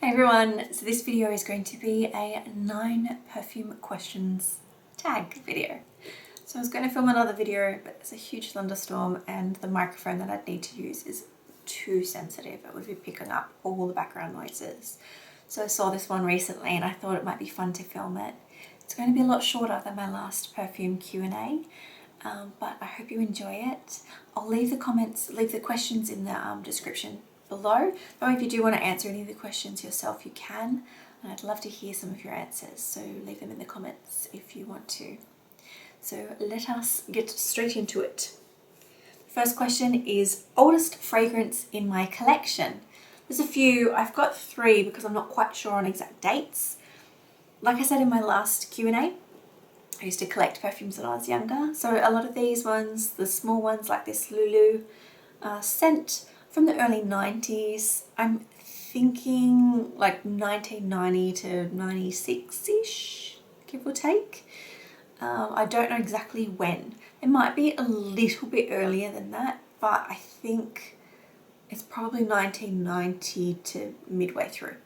Hey everyone, so this video is going to be a 9 perfume questions tag video. So I was going to film another video, but there's a huge thunderstorm and the microphone that I'd need to use is too sensitive. It would be picking up all the background noises. So I saw this one recently and I thought it might be fun to film it. It's going to be a lot shorter than my last perfume Q&A, but I hope you enjoy it. I'll leave the questions in the description below, or if you do want to answer any of the questions yourself, you can, and I'd love to hear some of your answers, so leave them in the comments if you want to. So let us get straight into it. First question is oldest fragrance in my collection. There's a few. I've got 3 because I'm not quite sure on exact dates. Like I said in my last Q&A, I used to collect perfumes when I was younger, so a lot of these ones, the small ones like this Lulu scent, from the early 90s, I'm thinking like 1990 to 96-ish, give or take. I don't know exactly when. It might be a little bit earlier than that, but I think it's probably 1990 to midway through.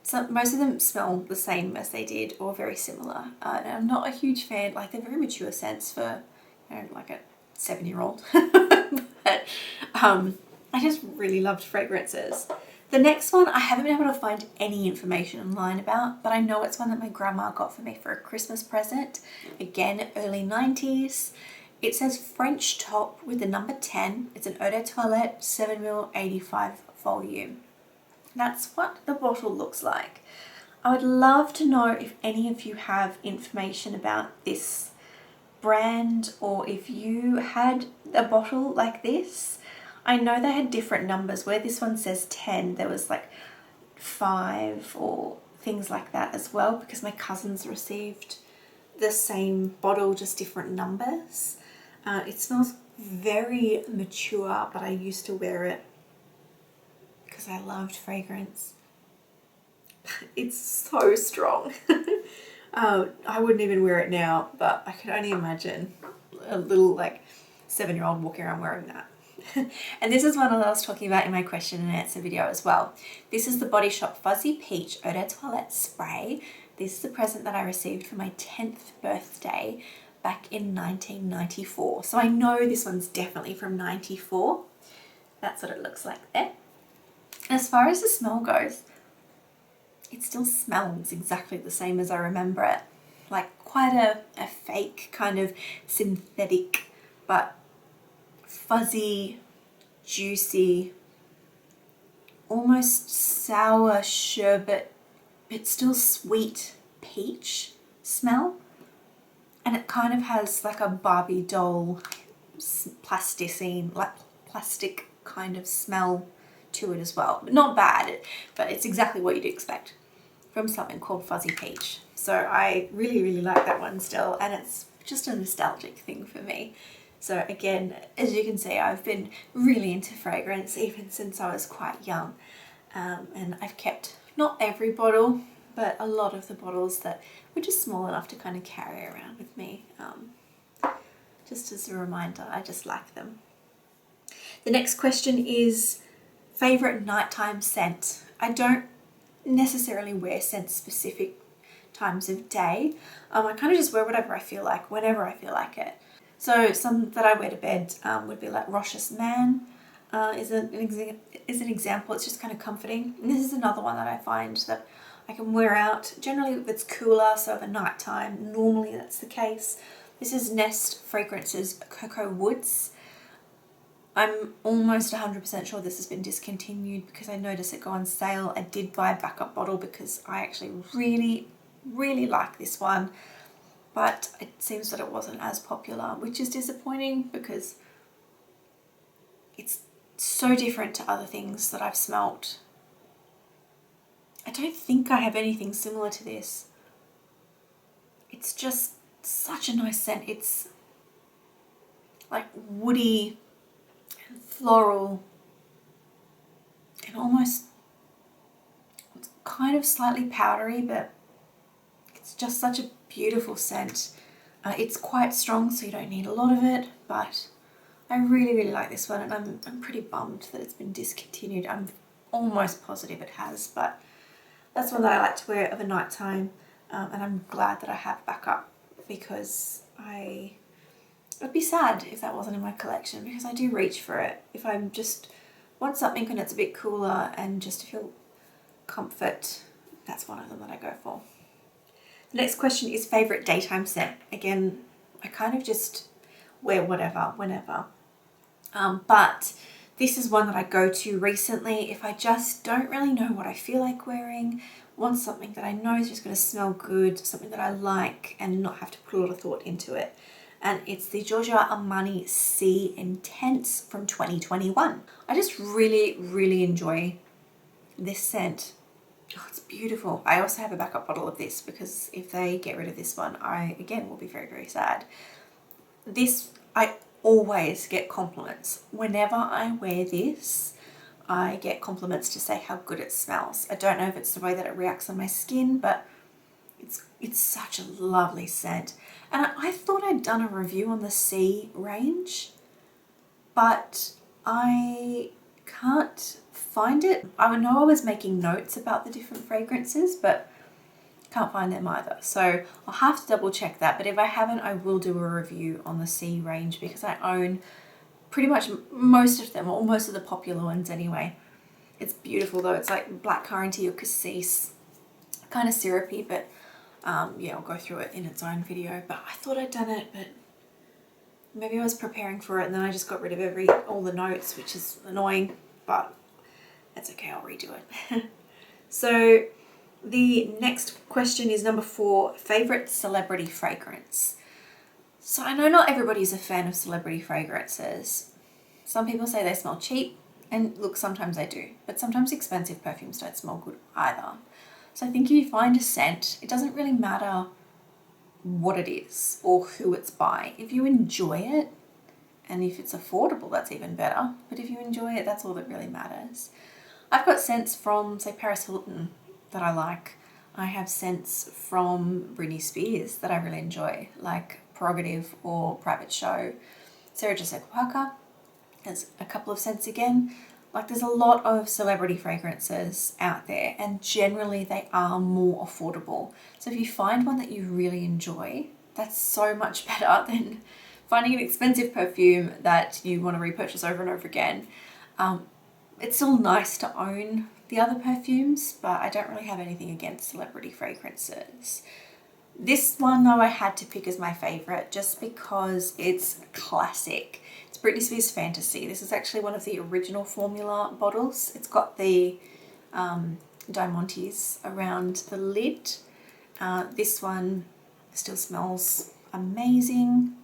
So most of them smell the same as they did or very similar. And I'm not a huge fan, like they're very mature scents for, you know, like a 7-year-old. But I just really loved fragrances. The next one I haven't been able to find any information online about, but I know it's one that my grandma got for me for a Christmas present. Again, early 90s. It says French top with the number 10. It's an eau de toilette 7ml 85 volume. That's what the bottle looks like. I would love to know if any of you have information about this brand or if you had a bottle like this. I know they had different numbers. Where this one says 10, there was like 5 or things like that as well, because my cousins received the same bottle, just different numbers. It smells very mature, but I used to wear it because I loved fragrance. It's so strong. I wouldn't even wear it now, but I could only imagine a little like 7-year-old walking around wearing that. And this is one that I was talking about in my question and answer video as well. This is the Body Shop Fuzzy Peach Eau de Toilette Spray. This is the present that I received for my 10th birthday back in 1994. So I know this one's definitely from 94. That's what it looks like there. As far as the smell goes, it still smells exactly the same as I remember it. Like quite a fake kind of synthetic, but fuzzy, juicy, almost sour sherbet, but still sweet peach smell. And it kind of has like a Barbie doll plasticine, like plastic kind of smell to it as well. But not bad, but it's exactly what you'd expect from something called Fuzzy Peach. So I really, really like that one still, and it's just a nostalgic thing for me. So again, as you can see, I've been really into fragrance even since I was quite young. And I've kept not every bottle, but a lot of the bottles that were just small enough to kind of carry around with me. Just as a reminder, I just like them. The next question is favorite nighttime scent. I don't necessarily wear scent specific times of day. I kind of just wear whatever I feel like, whenever I feel like it. So some that I wear to bed would be like Roche's Man is an example. It's just kind of comforting. And this is another one that I find that I can wear out. Generally if it's cooler, so over night time, normally that's the case. This is Nest Fragrances Cocoa Woods. I'm almost 100% sure this has been discontinued because I noticed it go on sale. I did buy a backup bottle because I actually really, really like this one. But it seems that it wasn't as popular, which is disappointing because it's so different to other things that I've smelt. I don't think I have anything similar to this. It's just such a nice scent. It's like woody and floral and almost kind of slightly powdery, but it's just such a beautiful scent. It's quite strong, so you don't need a lot of it, but I really, really like this one, and I'm pretty bummed that it's been discontinued. I'm almost positive it has, but that's one that I like to wear of a night time, and I'm glad that I have backup, because I'd be sad if that wasn't in my collection, because I do reach for it. If I'm just want something when it's a bit cooler and just to feel comfort, that's one of them that I go for. The next question is favourite daytime scent. Again, I kind of just wear whatever, whenever. But this is one that I go to recently if I just don't really know what I feel like wearing, want something that I know is just going to smell good, something that I like and not have to put a lot of thought into it. And it's the Giorgio Armani Sea Intense from 2021. I just really enjoy this scent. Oh, it's beautiful. I also have a backup bottle of this, because if they get rid of this one, I again will be very sad. This, I always get compliments. Whenever I wear this, I get compliments to say how good it smells. I don't know if it's the way that it reacts on my skin, but it's such a lovely scent. And I thought I'd done a review on the Sea range, but I can't find it. I know I was making notes about the different fragrances, but can't find them either. So I'll have to double check that. But if I haven't, I will do a review on the Sea range, because I own pretty much most of them, or most of the popular ones anyway. It's beautiful though. It's like blackcurranty or cassis, kind of syrupy, but yeah, I'll go through it in its own video. But I thought I'd done it, but maybe I was preparing for it and then I just got rid of all the notes, which is annoying, but that's okay, I'll redo it. So the next question is number 4, favorite celebrity fragrance. So I know not everybody's a fan of celebrity fragrances. Some people say they smell cheap, and look, sometimes they do, but sometimes expensive perfumes don't smell good either. So I think if you find a scent, it doesn't really matter what it is or who it's by. If you enjoy it, and if it's affordable, that's even better. But if you enjoy it, that's all that really matters. I've got scents from, say, Paris Hilton that I like. I have scents from Britney Spears that I really enjoy, like Prerogative or Private Show. Sarah Jessica Parker has a couple of scents again. Like, there's a lot of celebrity fragrances out there, and generally they are more affordable. So if you find one that you really enjoy, that's so much better than finding an expensive perfume that you want to repurchase over and over again. It's still nice to own the other perfumes, but I don't really have anything against celebrity fragrances. This one though I had to pick as my favorite just because it's classic. It's Britney Spears Fantasy. This is actually one of the original formula bottles. It's got the diamantes around the lid. This one still smells amazing.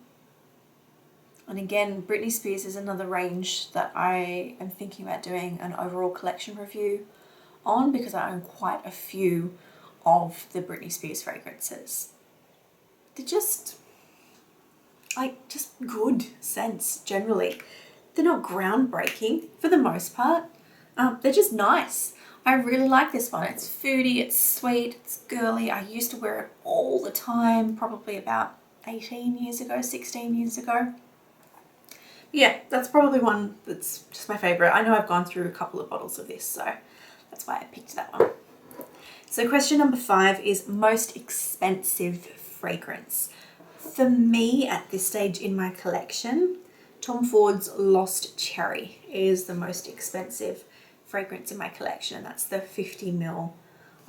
And again, Britney Spears is another range that I am thinking about doing an overall collection review on, because I own quite a few of the Britney Spears fragrances. They're just good scents generally. They're not groundbreaking for the most part. They're just nice. I really like this one. It's foodie, it's sweet, it's girly. I used to wear it all the time, probably about 18 years ago, 16 years ago. Yeah, that's probably one that's just my favorite. I know I've gone through a couple of bottles of this, so that's why I picked that one. So question number 5 is most expensive fragrance. For me at this stage in my collection, Tom Ford's Lost Cherry is the most expensive fragrance in my collection, and that's the 50ml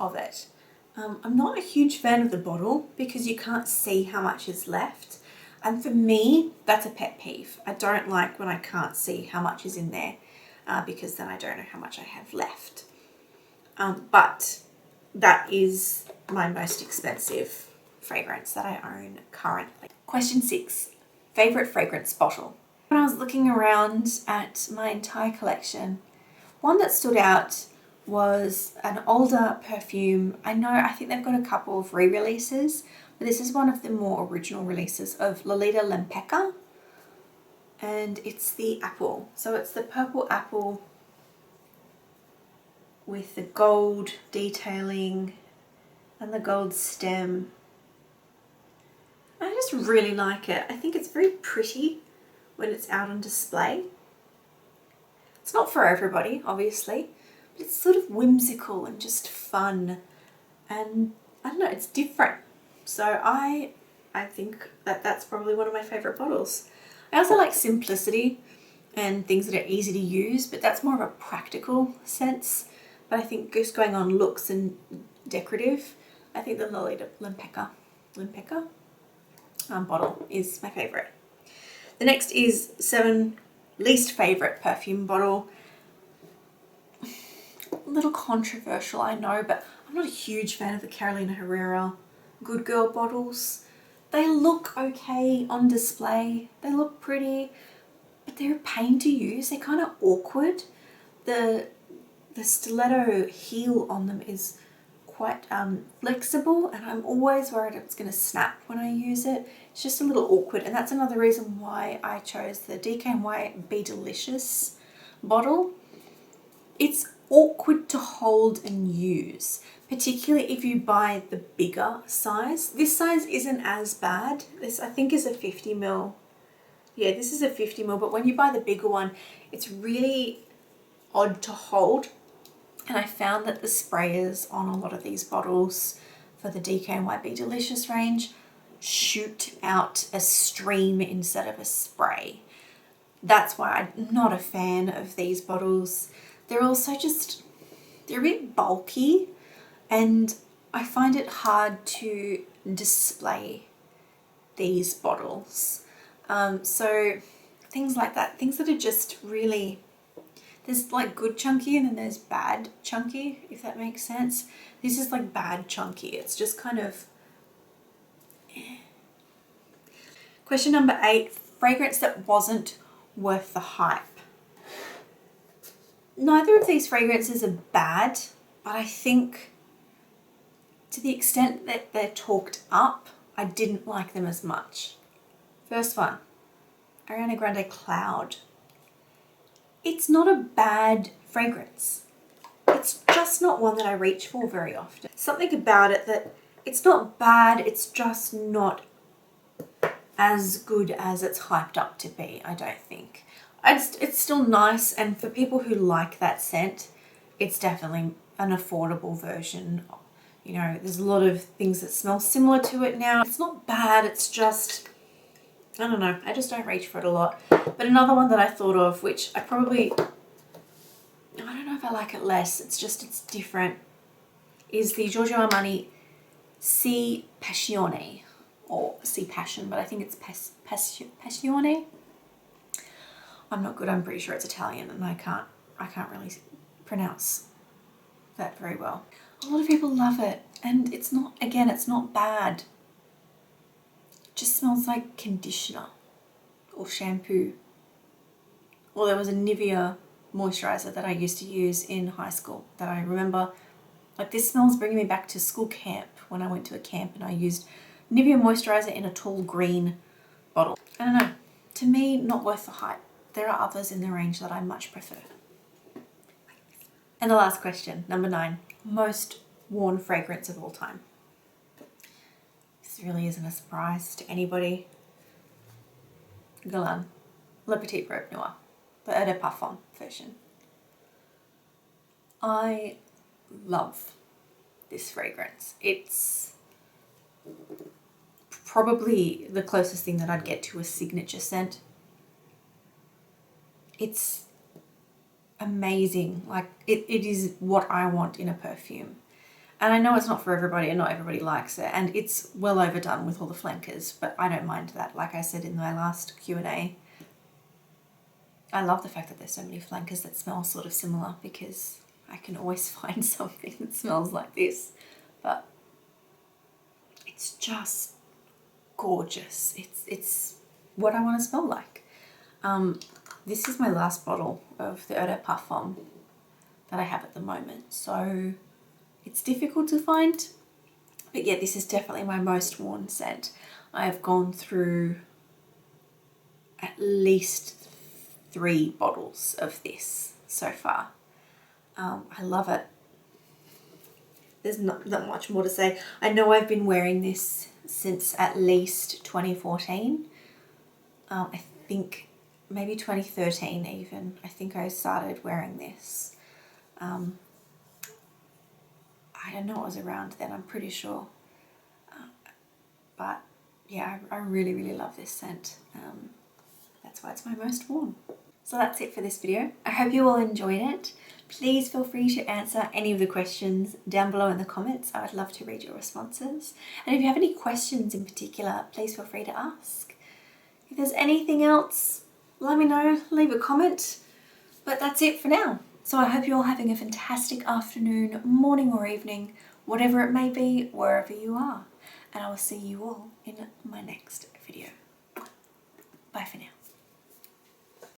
of it. I'm not a huge fan of the bottle because you can't see how much is left. And for me, that's a pet peeve. I don't like when I can't see how much is in there because then I don't know how much I have left. But that is my most expensive fragrance that I own currently. Question 6, favorite fragrance bottle. When I was looking around at my entire collection, one that stood out was an older perfume. I think they've got a couple of re-releases, but this is one of the more original releases of Lolita Lempicka, and it's the apple. So it's the purple apple with the gold detailing and the gold stem. I just really like it. I think it's very pretty when it's out on display. It's not for everybody, obviously, but it's sort of whimsical and just fun. and I don't know, it's different. So I think that that's probably one of my favorite bottles. I also like simplicity and things that are easy to use, but that's more of a practical sense. But I think just going on looks and decorative, I think the Lolita Limpeca bottle is my favorite. The next is 7 least favorite perfume bottle. A little controversial, I know, but I'm not a huge fan of the Carolina Herrera Good Girl bottles. They look okay on display, they look pretty, but they're a pain to use. They're kind of awkward. The stiletto heel on them is quite flexible, and I'm always worried it's going to snap when I use it. It's just a little awkward, and that's another reason why I chose the DKNY Be Delicious bottle. It's awkward to hold and use, particularly if you buy the bigger size. This size isn't as bad. This I think is a 50 ml. Yeah, this is a 50 ml, but when you buy the bigger one, it's really odd to hold. And I found that the sprayers on a lot of these bottles for the DKNY Be Delicious range shoot out a stream instead of a spray. That's why I'm not a fan of these bottles. They're also they're a bit bulky, and I find it hard to display these bottles. So things like that, things that are just really, there's like good chunky and then there's bad chunky, if that makes sense. This is like bad chunky. It's just kind of Question number 8, fragrance that wasn't worth the hype. Neither of these fragrances are bad, but I think to the extent that they're talked up, I didn't like them as much. First one, Ariana Grande Cloud. It's not a bad fragrance. It's just not one that I reach for very often. Something about it that it's not bad, it's just not as good as it's hyped up to be, I don't think. It's still nice, and for people who like that scent, it's definitely an affordable version. You know, there's a lot of things that smell similar to it now. It's not bad, it's just, I don't know, I just don't reach for it a lot. But another one that I thought of, which I don't know if I like it less, it's different, is the Giorgio Armani Si Passione, or Si Passion, but I think it's Passione. I'm not good, I'm pretty sure it's Italian, and I can't really pronounce that very well. A lot of people love it, and it's not bad. It just smells like conditioner or shampoo. Or there was a Nivea moisturizer that I used to use in high school that I remember, like, this smells bringing me back to school camp when I went to a camp and I used Nivea moisturizer in a tall green bottle. I don't know, to me, not worth the hype. There are others in the range that I much prefer. And the last question, number 9, most worn fragrance of all time. This really isn't a surprise to anybody. Guerlain, Le Petit Robe Noir, the Eau de Parfum version. I love this fragrance. It's probably the closest thing that I'd get to a signature scent. It's amazing. Like, it is what I want in a perfume. And I know it's not for everybody and not everybody likes it, and it's well overdone with all the flankers, but I don't mind that. Like I said in my last Q&A, I love the fact that there's so many flankers that smell sort of similar, because I can always find something that smells like this. But it's just gorgeous. It's what I want to smell like. This is my last bottle of the Eau de Parfum that I have at the moment, so it's difficult to find. But yeah, this is definitely my most worn scent. I have gone through at least 3 bottles of this so far. I love it. There's not much more to say. I know I've been wearing this since at least 2014. I think maybe 2013 even. I think I started wearing this. I didn't know it was around then, I'm pretty sure. But yeah, I really, really love this scent. That's why it's my most worn. So that's it for this video. I hope you all enjoyed it. Please feel free to answer any of the questions down below in the comments. I would love to read your responses. And if you have any questions in particular, please feel free to ask. If there's anything else, let me know, leave a comment. But that's it for now. So I hope you're all having a fantastic afternoon, morning or evening, whatever it may be, wherever you are. And I will see you all in my next video. Bye for now.